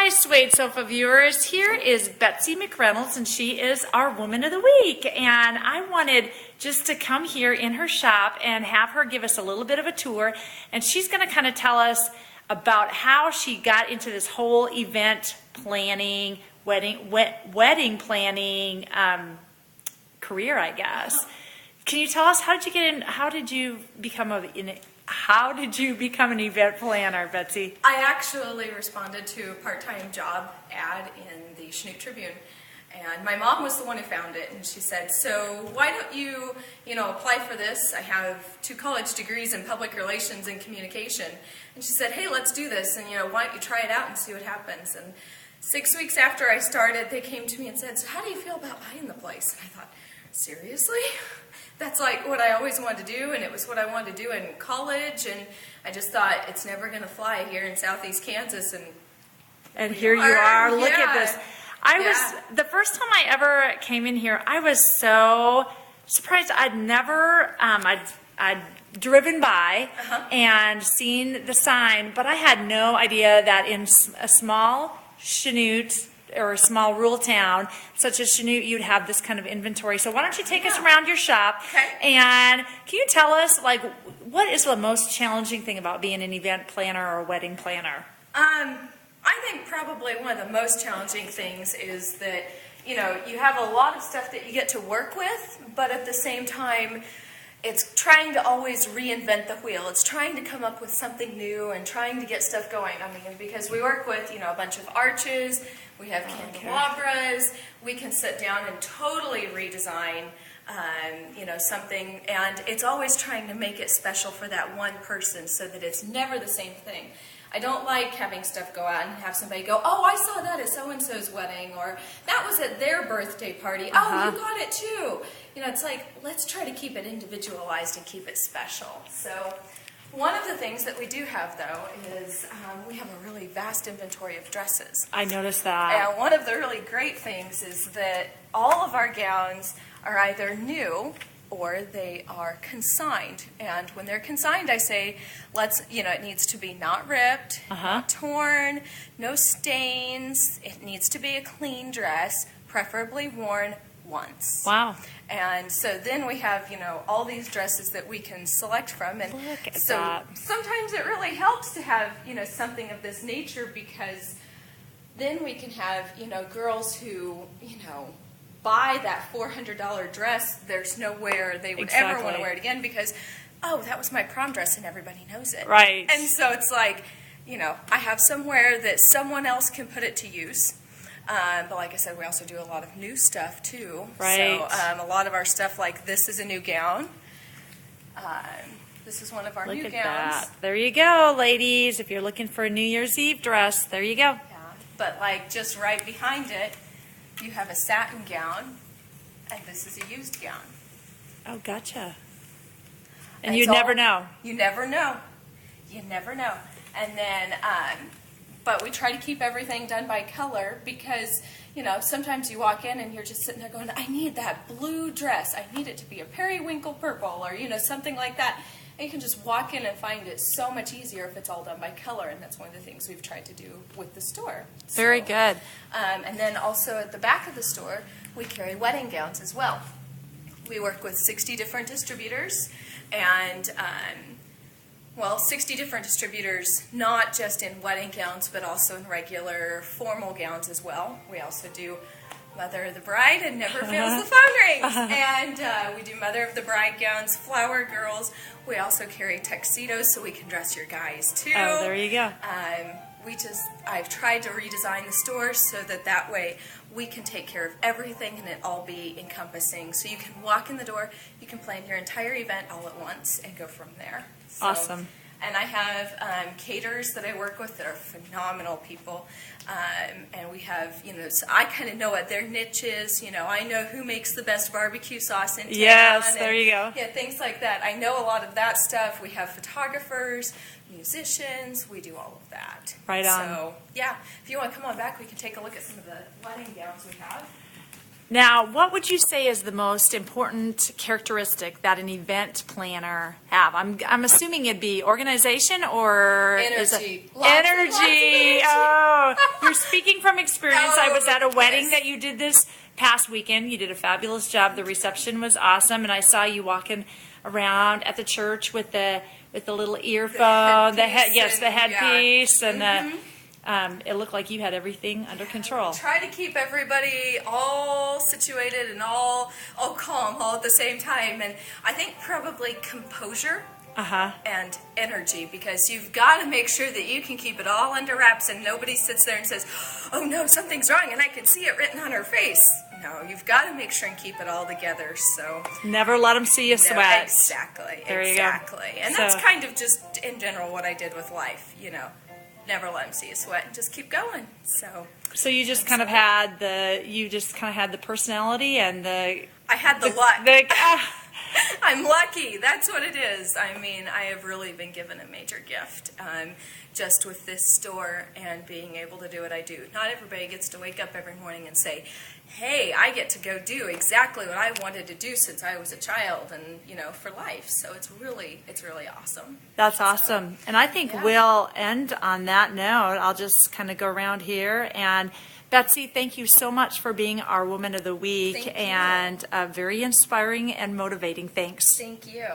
Hi, Suede Sofa viewers. Here is Betsy McReynolds, and she is our Woman of the Week. And I wanted just to come here in her shop and have her give us a little bit of a tour. And she's going to kind of tell us about how she got into this whole event planning, wedding planning career, I guess. Can you tell us, how did you get in? How did you become an event planner, Betsy? I actually responded to a part-time job ad in the Chanute Tribune, and my mom was the one who found it, and she said, so why don't you, apply for this? I have 2 college degrees in public relations and communication. And she said, hey, let's do this, and why don't you try it out and see what happens? And 6 weeks after I started, they came to me and said, so how do you feel about buying the place? And I thought, seriously? That's like what I always wanted to do, and it was what I wanted to do in college, and I just thought it's never going to fly here in southeast Kansas, and here you are. Look at this. The first time I ever came in here, I was so surprised. I'd never, I'd driven by and seen the sign, but I had no idea that in a small Chanute or a small rural town such as Chanute, you'd have this kind of inventory. So why don't you take us around your shop, and can you tell us, like, what is the most challenging thing about being an event planner or a wedding planner? I think probably one of the most challenging things is that, you have a lot of stuff that you get to work with, but at the same time, it's trying to always reinvent the wheel. It's trying to come up with something new and trying to get stuff going. I mean, because we work with, a bunch of arches, we have candelabras, we can sit down and totally redesign, something, and it's always trying to make it special for that one person so that it's never the same thing. I don't like having stuff go out and have somebody go, oh, I saw that at so-and-so's wedding, or that was at their birthday party. Oh, you got it too. It's like, let's try to keep it individualized and keep it special. So one of the things that we do have, though, is we have a really vast inventory of dresses. I noticed that. And one of the really great things is that all of our gowns are either new or they are consigned. And when they're consigned, I say, it needs to be not ripped, not torn, no stains. It needs to be a clean dress, preferably worn once. Wow. And so then we have, all these dresses that we can select from. And look at so that. Sometimes it really helps to have, something of this nature, because then we can have, girls who, buy that $400 dress, there's nowhere they would ever want to wear it again, because, oh, that was my prom dress and everybody knows it. Right. And so it's like, I have somewhere that someone else can put it to use. But like I said, we also do a lot of new stuff too. Right. So a lot of our stuff, like this is a new gown. This is one of our new gowns. Look at that. There you go, ladies. If you're looking for a New Year's Eve dress, there you go. Yeah. But like just right behind it, you have a satin gown, and this is a used gown. Oh, gotcha. And you never know. You never know. You never know. And then, but we try to keep everything done by color, because, sometimes you walk in and you're just sitting there going, I need that blue dress. I need it to be a periwinkle purple, or, something like that. And you can just walk in and find it so much easier if it's all done by color, and that's one of the things we've tried to do with the store. Very good. And then also at the back of the store, we carry wedding gowns as well. We work with 60 different distributors, and 60 different distributors, not just in wedding gowns, but also in regular formal gowns as well. We also do Mother of the Bride, and never fails the phone rings. And we do Mother of the Bride gowns, flower girls. We also carry tuxedos, so we can dress your guys too. Oh, there you go. I've tried to redesign the store so that way we can take care of everything and it all be encompassing. So you can walk in the door, you can plan your entire event all at once and go from there. So, awesome. And I have caterers that I work with that are phenomenal people. And we have, so I kind of know what their niche is. I know who makes the best barbecue sauce in town. Yes, there you go. Yeah, things like that. I know a lot of that stuff. We have photographers, musicians. We do all of that. Right on. So, yeah, if you want to come on back, we can take a look at some of the wedding gowns we have. Now, what would you say is the most important characteristic that an event planner have? I'm assuming it'd be organization or energy. Energy. Oh, you're speaking from experience. Oh, I was at a wedding yes. that you did this past weekend. You did a fabulous job. The reception was awesome, and I saw you walking around at the church with the little earphone, the headpiece, and it looked like you had everything under control. Try to keep everybody all situated and all calm all at the same time, and I think probably composure. And energy, because you've got to make sure that you can keep it all under wraps and nobody sits there and says, oh no, something's wrong and I can see it written on her face. No, you've got to make sure and keep it all together. So never let them see you sweat. Exactly. There you go. And so, that's kind of just in general what I did with life, you know. Never let them see you sweat and just keep going. So you just kind of had the personality and I had the luck. I'm lucky. That's what it is. I mean, I have really been given a major gift just with this store and being able to do what I do. Not everybody gets to wake up every morning and say, hey, I get to go do exactly what I wanted to do since I was a child and, you know, for life. So it's really awesome. That's awesome. And I think we'll end on that note. I'll just kind of go around here. And Betsy, thank you so much for being our Woman of the Week, and very inspiring and motivating. Thanks. Thank you.